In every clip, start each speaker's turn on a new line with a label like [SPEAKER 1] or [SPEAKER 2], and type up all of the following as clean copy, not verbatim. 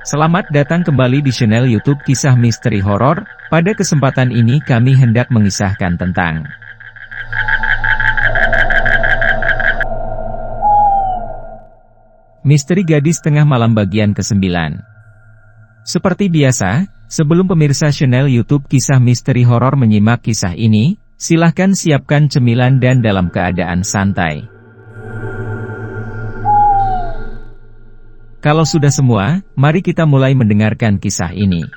[SPEAKER 1] Selamat datang kembali di channel YouTube Kisah Misteri Horor. Pada kesempatan ini kami hendak mengisahkan tentang Misteri Gadis Tengah Malam bagian ke-9. Seperti biasa, sebelum pemirsa channel YouTube Kisah Misteri Horor menyimak kisah ini, silahkan siapkan cemilan dan dalam keadaan santai. Kalau sudah semua, mari kita mulai mendengarkan kisah ini.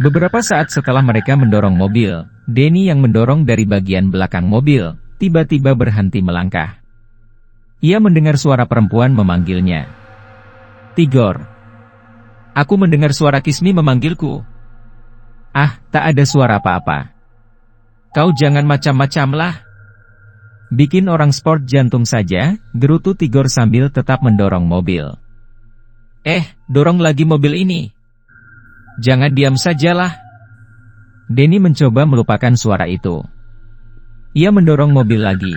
[SPEAKER 1] Beberapa saat setelah mereka mendorong mobil, Denny yang mendorong dari bagian belakang mobil, tiba-tiba berhenti melangkah. Ia mendengar suara perempuan memanggilnya. "Tigor. Aku mendengar suara Kismi memanggilku." "Ah, tak ada suara apa-apa. Kau jangan macam-macam lah. Bikin orang sport jantung saja," gerutu Tigor sambil tetap mendorong mobil. Dorong lagi mobil ini. Jangan diam sajalah." Denny mencoba melupakan suara itu. Ia mendorong mobil lagi.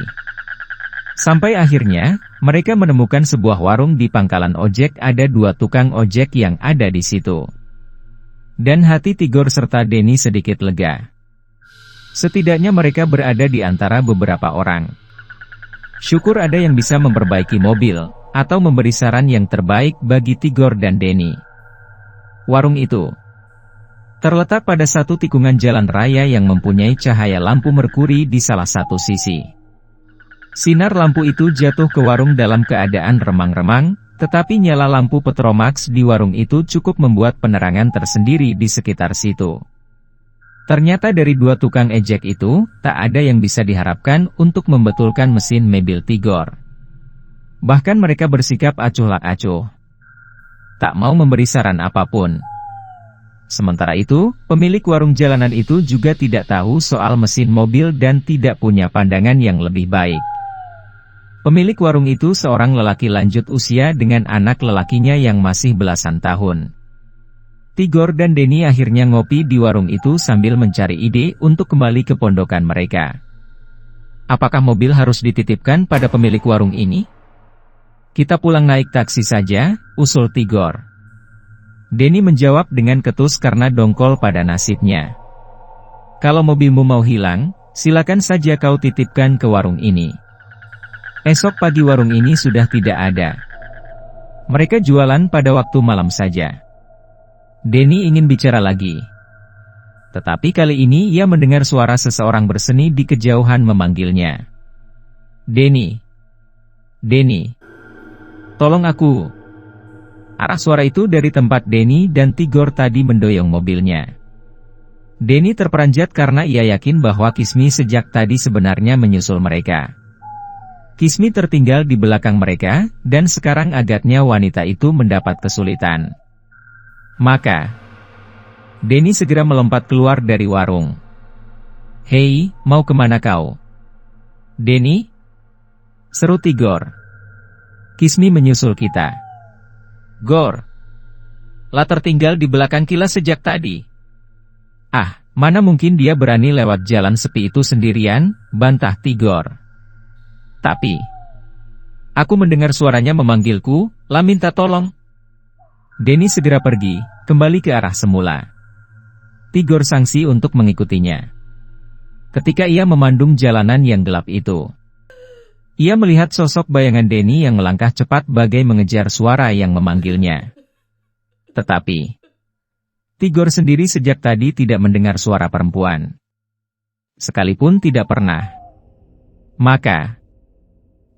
[SPEAKER 1] Sampai akhirnya, mereka menemukan sebuah warung di pangkalan ojek. Ada 2 tukang ojek yang ada di situ. Dan hati Tigor serta Denny sedikit lega. Setidaknya mereka berada di antara beberapa orang. Syukur ada yang bisa memperbaiki mobil, atau memberi saran yang terbaik bagi Tigor dan Denny. Warung itu terletak pada satu tikungan jalan raya yang mempunyai cahaya lampu merkuri di salah satu sisi. Sinar lampu itu jatuh ke warung dalam keadaan remang-remang, tetapi nyala lampu Petromax di warung itu cukup membuat penerangan tersendiri di sekitar situ. Ternyata dari 2 tukang ejek itu, tak ada yang bisa diharapkan untuk membetulkan mesin mobil Tigor. Bahkan mereka bersikap acuh-acuh. Tak mau memberi saran apapun. Sementara itu, pemilik warung jalanan itu juga tidak tahu soal mesin mobil dan tidak punya pandangan yang lebih baik. Pemilik warung itu seorang lelaki lanjut usia dengan anak lelakinya yang masih belasan tahun. Tigor dan Denny akhirnya ngopi di warung itu sambil mencari ide untuk kembali ke pondokan mereka. Apakah mobil harus dititipkan pada pemilik warung ini? "Kita pulang naik taksi saja," usul Tigor. Denny menjawab dengan ketus karena dongkol pada nasibnya. "Kalau mobilmu mau hilang, silakan saja kau titipkan ke warung ini." Esok pagi warung ini sudah tidak ada. Mereka jualan pada waktu malam saja. Denny ingin bicara lagi. Tetapi kali ini ia mendengar suara seseorang berseni di kejauhan memanggilnya. "Denny. Denny. Tolong aku." Arah suara itu dari tempat Denny dan Tigor tadi mendoyong mobilnya. Denny terperanjat karena ia yakin bahwa Kismi sejak tadi sebenarnya menyusul mereka. Kismi tertinggal di belakang mereka, dan sekarang agaknya wanita itu mendapat kesulitan. Maka, Denny segera melompat keluar dari warung. "Hei, mau kemana kau?" "Denny?" seru Tigor. "Kismi menyusul kita." "Gor. Lah tertinggal di belakang kilas sejak tadi." "Ah, mana mungkin dia berani lewat jalan sepi itu sendirian," bantah Tigor. "Tapi, aku mendengar suaranya memanggilku, lah minta tolong." Denny segera pergi, kembali ke arah semula. Tigor sangsi untuk mengikutinya. Ketika ia memandung jalanan yang gelap itu, ia melihat sosok bayangan Denny yang melangkah cepat bagai mengejar suara yang memanggilnya. Tetapi, Tigor sendiri sejak tadi tidak mendengar suara perempuan. Sekalipun tidak pernah. Maka,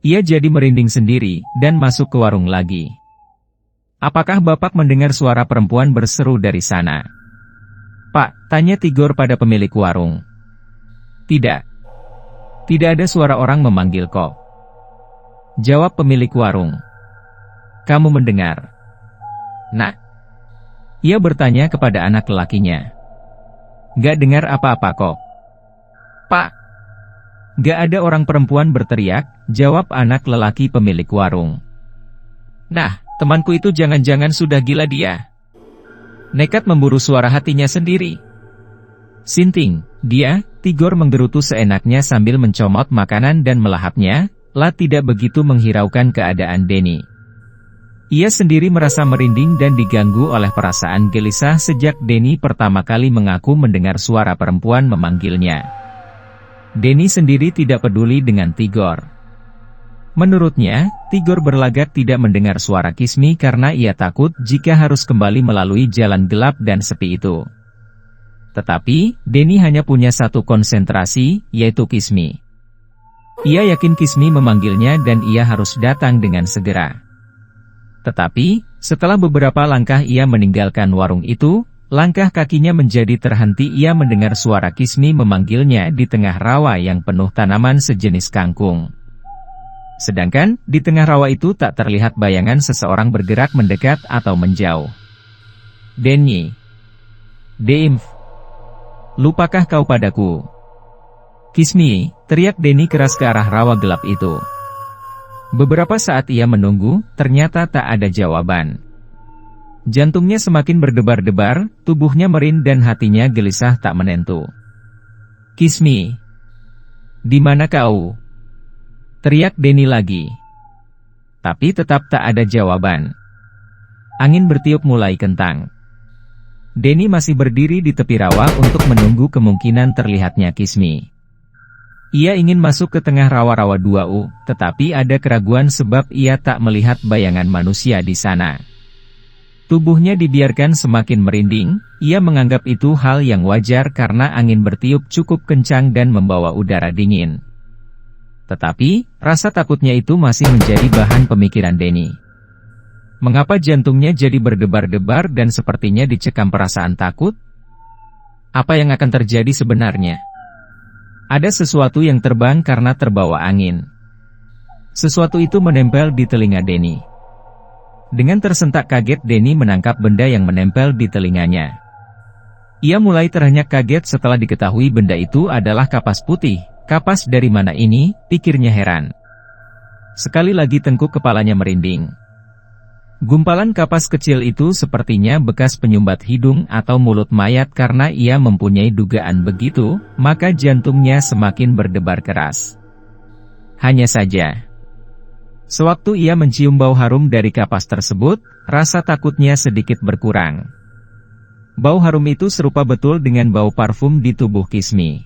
[SPEAKER 1] ia jadi merinding sendiri, dan masuk ke warung lagi. "Apakah Bapak mendengar suara perempuan berseru dari sana?" "Pak," tanya Tigor pada pemilik warung. "Tidak. Tidak ada suara orang memanggil kok," jawab pemilik warung. "Kamu mendengar?" "Nak?" ia bertanya kepada anak lelakinya. "Gak dengar apa-apa kok." "Pak." "Gak ada orang," perempuan berteriak, jawab anak lelaki pemilik warung. "Nah, temanku itu jangan-jangan sudah gila dia. Nekat memburu suara hatinya sendiri." "Sinting, dia," Tigor menggerutu seenaknya sambil mencomot makanan dan melahapnya, lah tidak begitu menghiraukan keadaan Denny. Ia sendiri merasa merinding dan diganggu oleh perasaan gelisah sejak Denny pertama kali mengaku mendengar suara perempuan memanggilnya. Denny sendiri tidak peduli dengan Tigor. Menurutnya, Tigor berlagak tidak mendengar suara Kismi karena ia takut jika harus kembali melalui jalan gelap dan sepi itu. Tetapi, Denny hanya punya satu konsentrasi, yaitu Kismi. Ia yakin Kismi memanggilnya dan ia harus datang dengan segera. Tetapi, setelah beberapa langkah ia meninggalkan warung itu, langkah kakinya menjadi terhenti ia mendengar suara Kismi memanggilnya di tengah rawa yang penuh tanaman sejenis kangkung. Sedangkan, di tengah rawa itu tak terlihat bayangan seseorang bergerak mendekat atau menjauh. Denny. Deimf. Lupakah kau padaku? Kismi, teriak Denny keras ke arah rawa gelap itu. Beberapa saat ia menunggu, ternyata tak ada jawaban. Jantungnya semakin berdebar-debar, tubuhnya merinding dan hatinya gelisah tak menentu. Kismi. Di mana kau? Teriak Denny lagi. Tapi tetap tak ada jawaban. Angin bertiup mulai kencang. Denny masih berdiri di tepi rawa untuk menunggu kemungkinan terlihatnya Kismi. Ia ingin masuk ke tengah rawa-rawa 2U, tetapi ada keraguan sebab ia tak melihat bayangan manusia di sana. Tubuhnya dibiarkan semakin merinding, ia menganggap itu hal yang wajar karena angin bertiup cukup kencang dan membawa udara dingin. Tetapi, rasa takutnya itu masih menjadi bahan pemikiran Denny. Mengapa jantungnya jadi berdebar-debar dan sepertinya dicekam perasaan takut? Apa yang akan terjadi sebenarnya? Ada sesuatu yang terbang karena terbawa angin. Sesuatu itu menempel di telinga Denny. Dengan tersentak kaget Denny menangkap benda yang menempel di telinganya. Ia mulai terhenyak kaget setelah diketahui benda itu adalah kapas putih. Kapas dari mana ini, pikirnya heran. Sekali lagi tengkuk kepalanya merinding. Gumpalan kapas kecil itu sepertinya bekas penyumbat hidung atau mulut mayat karena ia mempunyai dugaan begitu, maka jantungnya semakin berdebar keras. Hanya saja, sewaktu ia mencium bau harum dari kapas tersebut, rasa takutnya sedikit berkurang. Bau harum itu serupa betul dengan bau parfum di tubuh Kismi.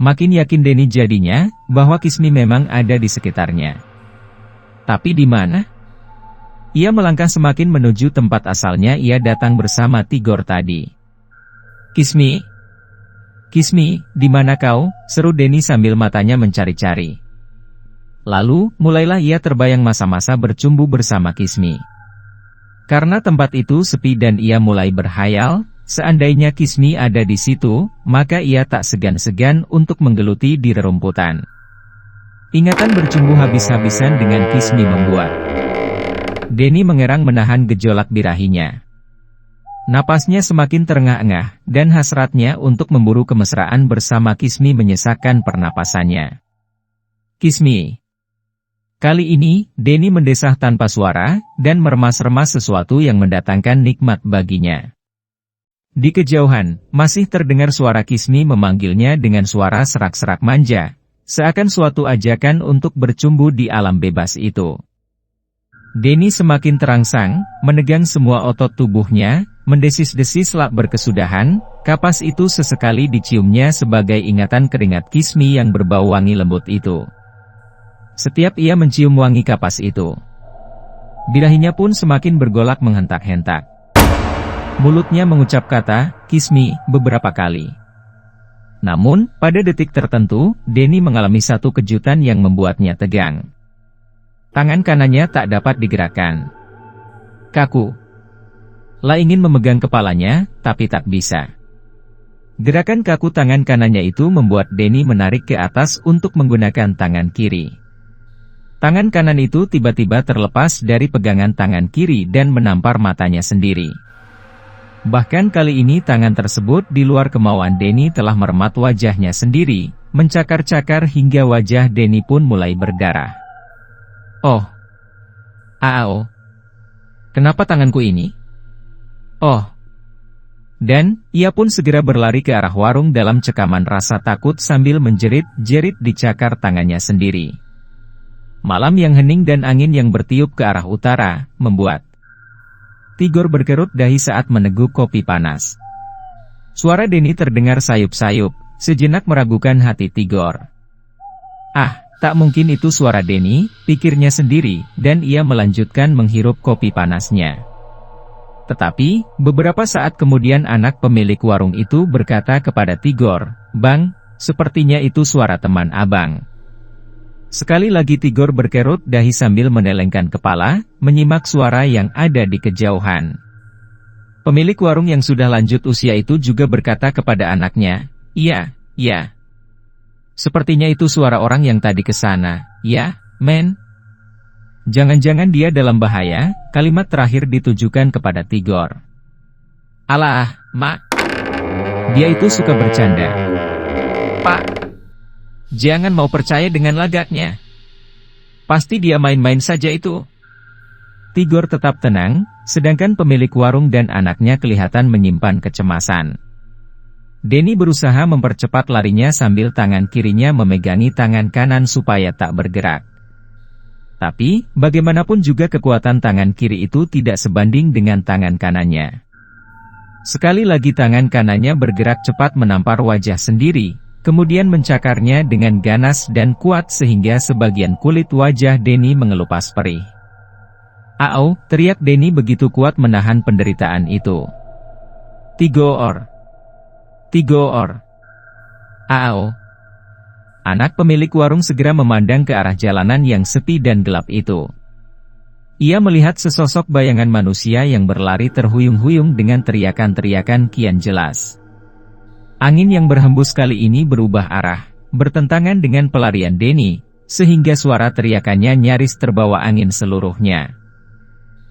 [SPEAKER 1] Makin yakin Denny jadinya, bahwa Kismi memang ada di sekitarnya. Tapi di mana? Ia melangkah semakin menuju tempat asalnya ia datang bersama Tigor tadi. Kismi? Kismi, di mana kau? Seru Denny sambil matanya mencari-cari. Lalu, mulailah ia terbayang masa-masa bercumbu bersama Kismi. Karena tempat itu sepi dan ia mulai berhayal, seandainya Kismi ada di situ, maka ia tak segan-segan untuk menggeluti di rerumputan. Ingatan bercumbu habis-habisan dengan Kismi membuat Denny mengerang menahan gejolak birahinya. Napasnya semakin terengah-engah, dan hasratnya untuk memburu kemesraan bersama Kismi menyesakkan pernapasannya. Kismi. Kali ini, Denny mendesah tanpa suara, dan meremas-remas sesuatu yang mendatangkan nikmat baginya. Di kejauhan, masih terdengar suara Kismi memanggilnya dengan suara serak-serak manja, seakan suatu ajakan untuk bercumbu di alam bebas itu. Denny semakin terangsang, menegang semua otot tubuhnya, mendesis-desis lak berkesudahan, kapas itu sesekali diciumnya sebagai ingatan keringat Kismi yang berbau wangi lembut itu. Setiap ia mencium wangi kapas itu, birahinya pun semakin bergolak menghentak-hentak. Mulutnya mengucap kata, Kismi, beberapa kali. Namun, pada detik tertentu, Denny mengalami satu kejutan yang membuatnya tegang. Tangan kanannya tak dapat digerakkan. Kaku. La ingin memegang kepalanya, tapi tak bisa. Gerakan kaku tangan kanannya itu membuat Denny menarik ke atas untuk menggunakan tangan kiri. Tangan kanan itu tiba-tiba terlepas dari pegangan tangan kiri dan menampar matanya sendiri. Bahkan kali ini tangan tersebut di luar kemauan Denny telah meremat wajahnya sendiri, mencakar-cakar hingga wajah Denny pun mulai berdarah. Oh. Aao. Kenapa tanganku ini? Oh. Dan, ia pun segera berlari ke arah warung dalam cekaman rasa takut sambil menjerit-jerit dicakar tangannya sendiri. Malam yang hening dan angin yang bertiup ke arah utara, membuat Tigor berkerut dahi saat meneguk kopi panas. Suara Denny terdengar sayup-sayup, sejenak meragukan hati Tigor. Ah, tak mungkin itu suara Denny, pikirnya sendiri, dan ia melanjutkan menghirup kopi panasnya. Tetapi, beberapa saat kemudian anak pemilik warung itu berkata kepada Tigor, "Bang, sepertinya itu suara teman abang." Sekali lagi Tigor berkerut dahi sambil menelengkan kepala, menyimak suara yang ada di kejauhan. Pemilik warung yang sudah lanjut usia itu juga berkata kepada anaknya, "Iya, iya. Sepertinya itu suara orang yang tadi ke sana, ya, men?" Jangan-jangan dia dalam bahaya, kalimat terakhir ditujukan kepada Tigor. "Alah, Mak. Dia itu suka bercanda. Pak. Jangan mau percaya dengan lagaknya. Pasti dia main-main saja itu." Tigor tetap tenang, sedangkan pemilik warung dan anaknya kelihatan menyimpan kecemasan. Denny berusaha mempercepat larinya sambil tangan kirinya memegangi tangan kanan supaya tak bergerak. Tapi, bagaimanapun juga kekuatan tangan kiri itu tidak sebanding dengan tangan kanannya. Sekali lagi tangan kanannya bergerak cepat menampar wajah sendiri, kemudian mencakarnya dengan ganas dan kuat sehingga sebagian kulit wajah Denny mengelupas perih. "Au!" teriak Denny begitu kuat menahan penderitaan itu. "Tigor! Tigor! Au!" Anak pemilik warung segera memandang ke arah jalanan yang sepi dan gelap itu. Ia melihat sesosok bayangan manusia yang berlari terhuyung-huyung dengan teriakan-teriakan kian jelas. Angin yang berhembus kali ini berubah arah, bertentangan dengan pelarian Denny, sehingga suara teriakannya nyaris terbawa angin seluruhnya.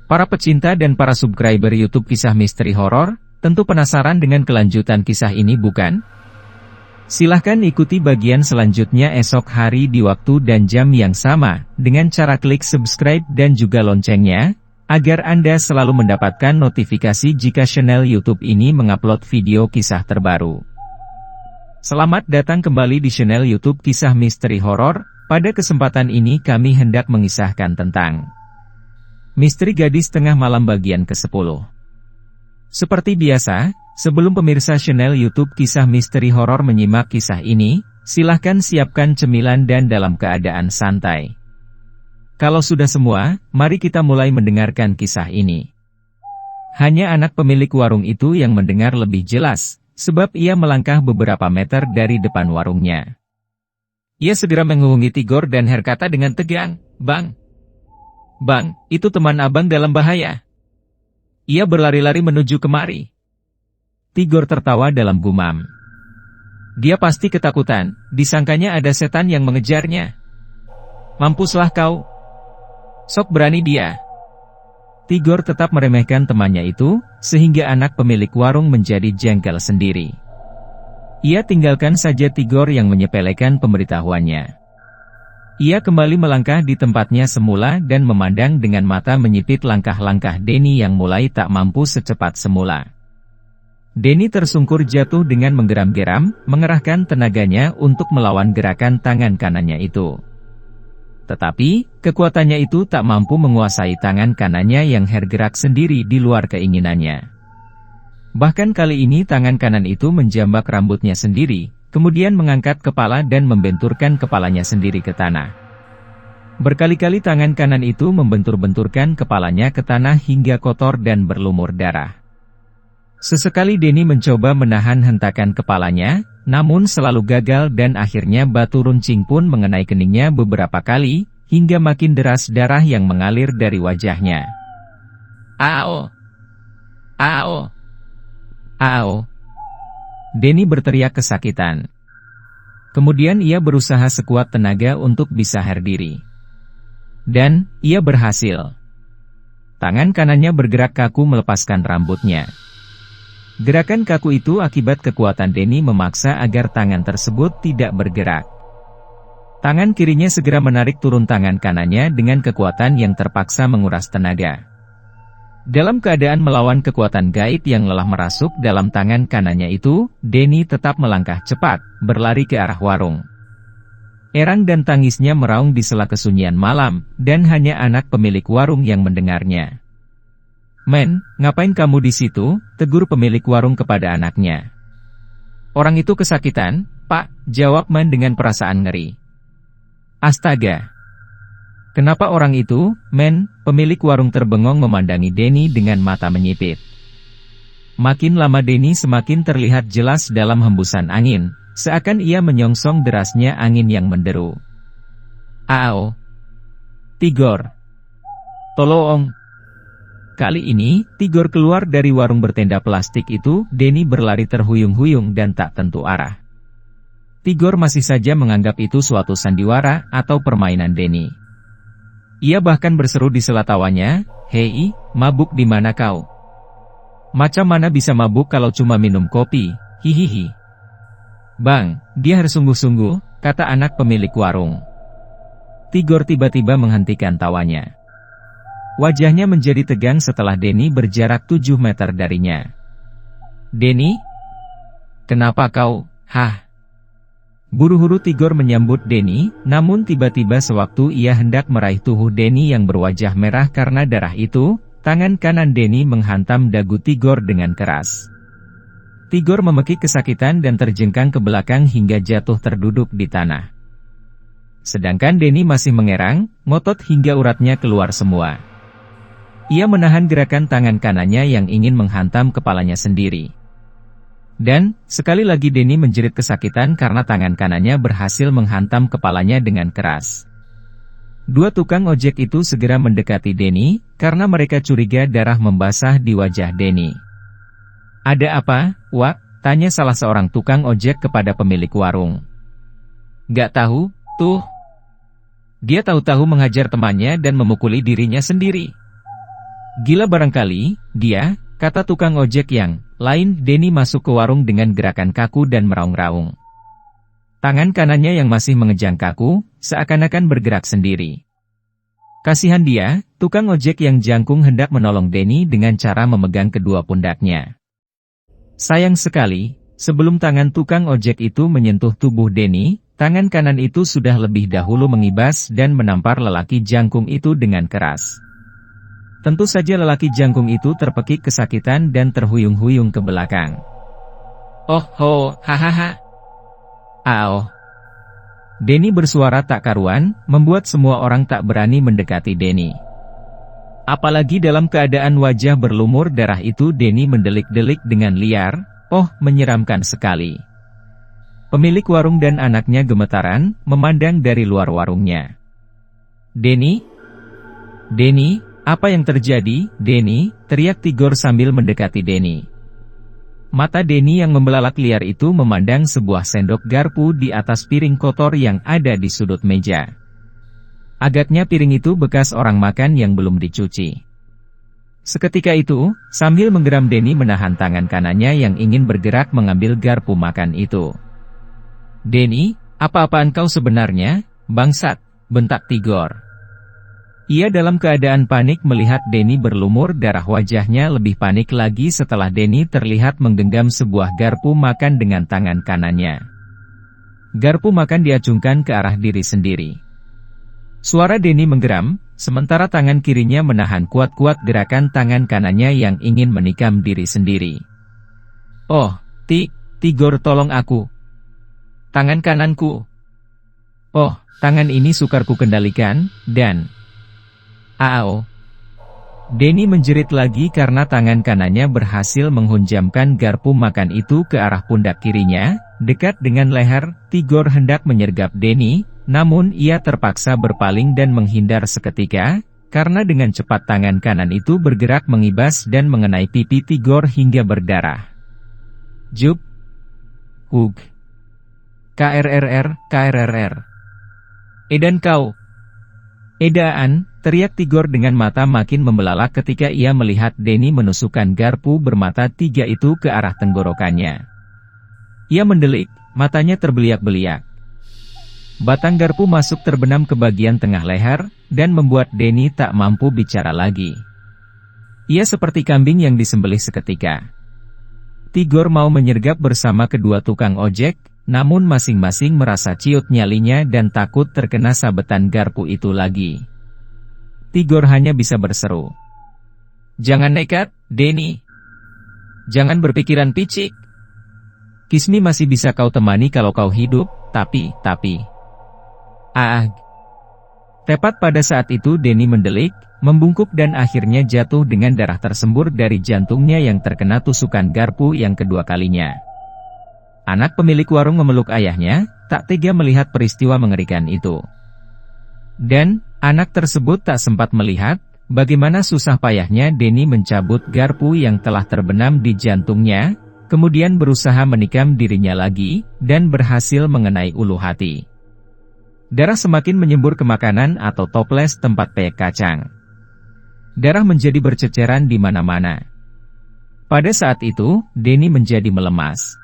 [SPEAKER 1] Para pecinta dan para subscriber YouTube Kisah Misteri Horor, tentu penasaran dengan kelanjutan kisah ini bukan? Silahkan ikuti bagian selanjutnya esok hari di waktu dan jam yang sama, dengan cara klik subscribe dan juga loncengnya, agar Anda selalu mendapatkan notifikasi jika channel YouTube ini mengupload video kisah terbaru. Selamat datang kembali di channel YouTube Kisah Misteri Horor. Pada kesempatan ini kami hendak mengisahkan tentang Misteri Gadis Tengah Malam bagian ke-10. Seperti biasa, sebelum pemirsa channel YouTube Kisah Misteri Horor menyimak kisah ini, silahkan siapkan cemilan dan dalam keadaan santai. Kalau sudah semua, mari kita mulai mendengarkan kisah ini. Hanya anak pemilik warung itu yang mendengar lebih jelas, sebab ia melangkah beberapa meter dari depan warungnya. Ia segera menghubungi Tigor dan berkata dengan tegang, "Bang! Bang, itu teman abang dalam bahaya. Ia berlari-lari menuju kemari." Tigor tertawa dalam gumam. Dia pasti ketakutan, disangkanya ada setan yang mengejarnya. "Mampuslah kau. Sok berani dia." Tigor tetap meremehkan temannya itu, sehingga anak pemilik warung menjadi jengkel sendiri. Ia tinggalkan saja Tigor yang menyepelekan pemberitahuannya. Ia kembali melangkah di tempatnya semula dan memandang dengan mata menyipit langkah-langkah Denny yang mulai tak mampu secepat semula. Denny tersungkur jatuh dengan menggeram-geram, mengerahkan tenaganya untuk melawan gerakan tangan kanannya itu. Tetapi, kekuatannya itu tak mampu menguasai tangan kanannya yang bergerak sendiri di luar keinginannya. Bahkan kali ini tangan kanan itu menjambak rambutnya sendiri, kemudian mengangkat kepala dan membenturkan kepalanya sendiri ke tanah. Berkali-kali tangan kanan itu membentur-benturkan kepalanya ke tanah hingga kotor dan berlumur darah. Sesekali Denny mencoba menahan hentakan kepalanya, namun selalu gagal dan akhirnya batu runcing pun mengenai keningnya beberapa kali, hingga makin deras darah yang mengalir dari wajahnya. "Ao! Ao! Ao!" Denny berteriak kesakitan. Kemudian ia berusaha sekuat tenaga untuk bisa berdiri. Dan, ia berhasil. Tangan kanannya bergerak kaku melepaskan rambutnya. Gerakan kaku itu akibat kekuatan Denny memaksa agar tangan tersebut tidak bergerak. Tangan kirinya segera menarik turun tangan kanannya dengan kekuatan yang terpaksa menguras tenaga. Dalam keadaan melawan kekuatan gaib yang lelah merasuk dalam tangan kanannya itu, Denny tetap melangkah cepat, berlari ke arah warung. Erang dan tangisnya meraung di sela kesunyian malam, dan hanya anak pemilik warung yang mendengarnya. "Men, ngapain kamu di situ?" tegur pemilik warung kepada anaknya. "Orang itu kesakitan, Pak," jawab Man dengan perasaan ngeri. "Astaga! Kenapa orang itu, Men?" Pemilik warung terbengong memandangi Denny dengan mata menyipit. Makin lama Denny semakin terlihat jelas dalam hembusan angin, seakan ia menyongsong derasnya angin yang menderu. "Ao! Tigor! Tolong!" Kali ini, Tigor keluar dari warung bertenda plastik itu. Denny berlari terhuyung-huyung dan tak tentu arah. Tigor masih saja menganggap itu suatu sandiwara atau permainan Denny. Ia bahkan berseru di sela tawanya, "Hei, mabuk di mana kau? Macam mana bisa mabuk kalau cuma minum kopi, hihihi." "Bang, dia harus sungguh-sungguh," kata anak pemilik warung. Tigor tiba-tiba menghentikan tawanya. Wajahnya menjadi tegang setelah Denny berjarak 7 meter darinya. "Denny? Kenapa kau, hah?" Buru-buru Tigor menyambut Denny, namun tiba-tiba sewaktu ia hendak meraih tubuh Denny yang berwajah merah karena darah itu, tangan kanan Denny menghantam dagu Tigor dengan keras. Tigor memekik kesakitan dan terjengkang ke belakang hingga jatuh terduduk di tanah. Sedangkan Denny masih mengerang, ngotot hingga uratnya keluar semua. Ia menahan gerakan tangan kanannya yang ingin menghantam kepalanya sendiri. Dan, sekali lagi Denny menjerit kesakitan karena tangan kanannya berhasil menghantam kepalanya dengan keras. Dua tukang ojek itu segera mendekati Denny, karena mereka curiga darah membasah di wajah Denny. "Ada apa, Wak?" tanya salah seorang tukang ojek kepada pemilik warung. "Gak tahu, tuh. Dia tahu-tahu menghajar temannya dan memukuli dirinya sendiri." "Gila barangkali, dia," kata tukang ojek yang lain. Denny masuk ke warung dengan gerakan kaku dan meraung-raung. Tangan kanannya yang masih mengejang kaku, seakan-akan bergerak sendiri. Kasihan dia, tukang ojek yang jangkung hendak menolong Denny dengan cara memegang kedua pundaknya. Sayang sekali, sebelum tangan tukang ojek itu menyentuh tubuh Denny, tangan kanan itu sudah lebih dahulu mengibas dan menampar lelaki jangkung itu dengan keras. Tentu saja lelaki jangkung itu terpekik kesakitan dan terhuyung-huyung ke belakang. "Oh ho, hahaha. Ao!" Denny bersuara tak karuan, membuat semua orang tak berani mendekati Denny. Apalagi dalam keadaan wajah berlumur darah itu. Denny mendelik-delik dengan liar. Oh, menyeramkan sekali. Pemilik warung dan anaknya gemetaran, memandang dari luar warungnya. "Denny? Denny, apa yang terjadi, Denny?" teriak Tigor sambil mendekati Denny. Mata Denny yang membelalak liar itu memandang sebuah sendok garpu di atas piring kotor yang ada di sudut meja. Agaknya piring itu bekas orang makan yang belum dicuci. Seketika itu, sambil menggeram Denny menahan tangan kanannya yang ingin bergerak mengambil garpu makan itu. "Denny, apa-apaan kau sebenarnya, bangsat?" bentak Tigor. Ia dalam keadaan panik melihat Denny berlumur darah. Wajahnya lebih panik lagi setelah Denny terlihat menggenggam sebuah garpu makan dengan tangan kanannya. Garpu makan diacungkan ke arah diri sendiri. Suara Denny menggeram, sementara tangan kirinya menahan kuat-kuat gerakan tangan kanannya yang ingin menikam diri sendiri. "Oh, Tigor, tolong aku. Tangan kananku. Oh, tangan ini sukar ku kendalikan, dan... Ao!" Denny menjerit lagi karena tangan kanannya berhasil menghunjamkan garpu makan itu ke arah pundak kirinya, dekat dengan leher. Tigor hendak menyergap Denny, namun ia terpaksa berpaling dan menghindar seketika, karena dengan cepat tangan kanan itu bergerak mengibas dan mengenai pipi Tigor hingga berdarah. "Jup! Hug! KRRR! Edan kau! Edaan!" teriak Tigor dengan mata makin membelalak ketika ia melihat Denny menusukkan garpu bermata 3 itu ke arah tenggorokannya. Ia mendelik, matanya terbeliak-beliak. Batang garpu masuk terbenam ke bagian tengah leher, dan membuat Denny tak mampu bicara lagi. Ia seperti kambing yang disembelih seketika. Tigor mau menyergap bersama kedua tukang ojek, namun masing-masing merasa ciut nyalinya dan takut terkena sabetan garpu itu lagi. Tigor hanya bisa berseru, "Jangan nekat, Denny. Jangan berpikiran picik. Kismi masih bisa kau temani kalau kau hidup, tapi... Ah." Tepat pada saat itu Denny mendelik, membungkuk dan akhirnya jatuh dengan darah tersembur dari jantungnya yang terkena tusukan garpu yang kedua kalinya. Anak pemilik warung memeluk ayahnya, tak tega melihat peristiwa mengerikan itu. Dan, anak tersebut tak sempat melihat, bagaimana susah payahnya Denny mencabut garpu yang telah terbenam di jantungnya, kemudian berusaha menikam dirinya lagi, dan berhasil mengenai ulu hati. Darah semakin menyembur ke makanan atau toples tempat peyek kacang. Darah menjadi berceceran di mana-mana. Pada saat itu, Denny menjadi melemas.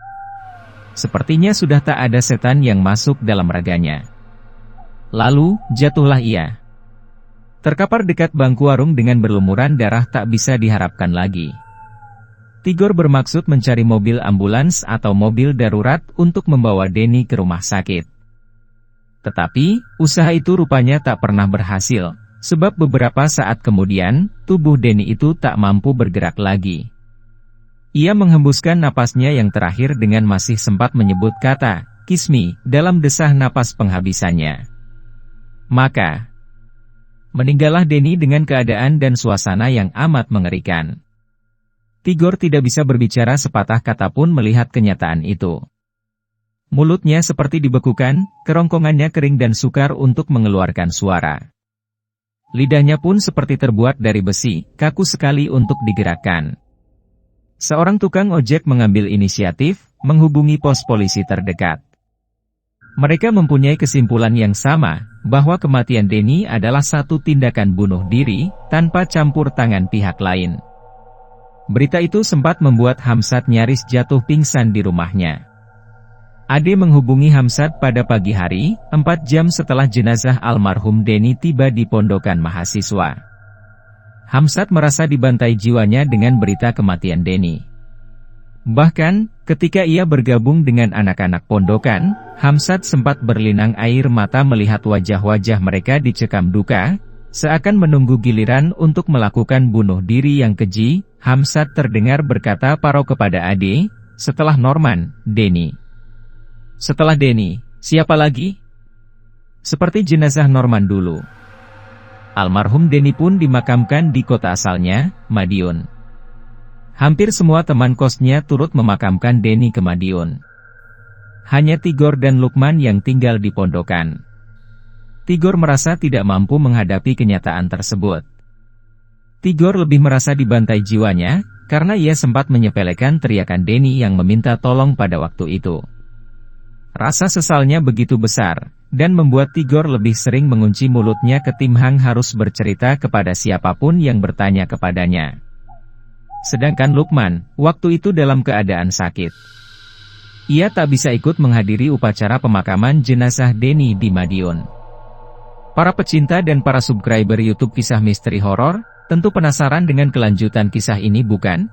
[SPEAKER 1] Sepertinya sudah tak ada setan yang masuk dalam raganya. Lalu, jatuhlah ia. Terkapar dekat bangku warung dengan berlumuran darah tak bisa diharapkan lagi. Tigor bermaksud mencari mobil ambulans atau mobil darurat untuk membawa Denny ke rumah sakit. Tetapi, usaha itu rupanya tak pernah berhasil, sebab beberapa saat kemudian, tubuh Denny itu tak mampu bergerak lagi. Ia menghembuskan napasnya yang terakhir dengan masih sempat menyebut kata, "Kismi," dalam desah napas penghabisannya. Maka, meninggallah Denny dengan keadaan dan suasana yang amat mengerikan. Tigor tidak bisa berbicara sepatah kata pun melihat kenyataan itu. Mulutnya seperti dibekukan, kerongkongannya kering dan sukar untuk mengeluarkan suara. Lidahnya pun seperti terbuat dari besi, kaku sekali untuk digerakkan. Seorang tukang ojek mengambil inisiatif, menghubungi pos polisi terdekat. Mereka mempunyai kesimpulan yang sama, bahwa kematian Denny adalah satu tindakan bunuh diri, tanpa campur tangan pihak lain. Berita itu sempat membuat Hamsat nyaris jatuh pingsan di rumahnya. Ade menghubungi Hamsat pada pagi hari, 4 jam setelah jenazah almarhum Denny tiba di pondokan mahasiswa. Hamsat merasa dibantai jiwanya dengan berita kematian Denny. Bahkan, ketika ia bergabung dengan anak-anak pondokan, Hamsat sempat berlinang air mata melihat wajah-wajah mereka dicekam duka, seakan menunggu giliran untuk melakukan bunuh diri yang keji. Hamsat terdengar berkata Paro kepada Ade, "Setelah Norman, Denny." "Setelah Denny, siapa lagi?" "Seperti jenazah Norman dulu." Almarhum Denny pun dimakamkan di kota asalnya, Madiun. Hampir semua teman kosnya turut memakamkan Denny ke Madiun. Hanya Tigor dan Lukman yang tinggal di pondokan. Tigor merasa tidak mampu menghadapi kenyataan tersebut. Tigor lebih merasa dibantai jiwanya, karena ia sempat menyepelekan teriakan Denny yang meminta tolong pada waktu itu. Rasa sesalnya begitu besar, dan membuat Tigor lebih sering mengunci mulutnya ketimbang harus bercerita kepada siapapun yang bertanya kepadanya. Sedangkan Lukman, waktu itu dalam keadaan sakit. Ia tak bisa ikut menghadiri upacara pemakaman jenazah Denny di Madiun. Para pecinta dan para subscriber YouTube Kisah Misteri Horor, tentu penasaran dengan kelanjutan kisah ini bukan?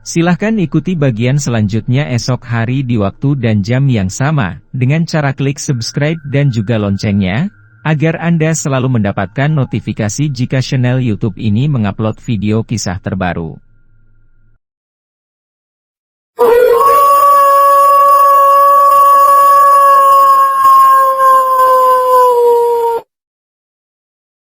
[SPEAKER 1] Silahkan ikuti bagian selanjutnya esok hari di waktu dan jam yang sama, dengan cara klik subscribe dan juga loncengnya, agar Anda selalu mendapatkan notifikasi jika channel YouTube ini mengupload video kisah terbaru.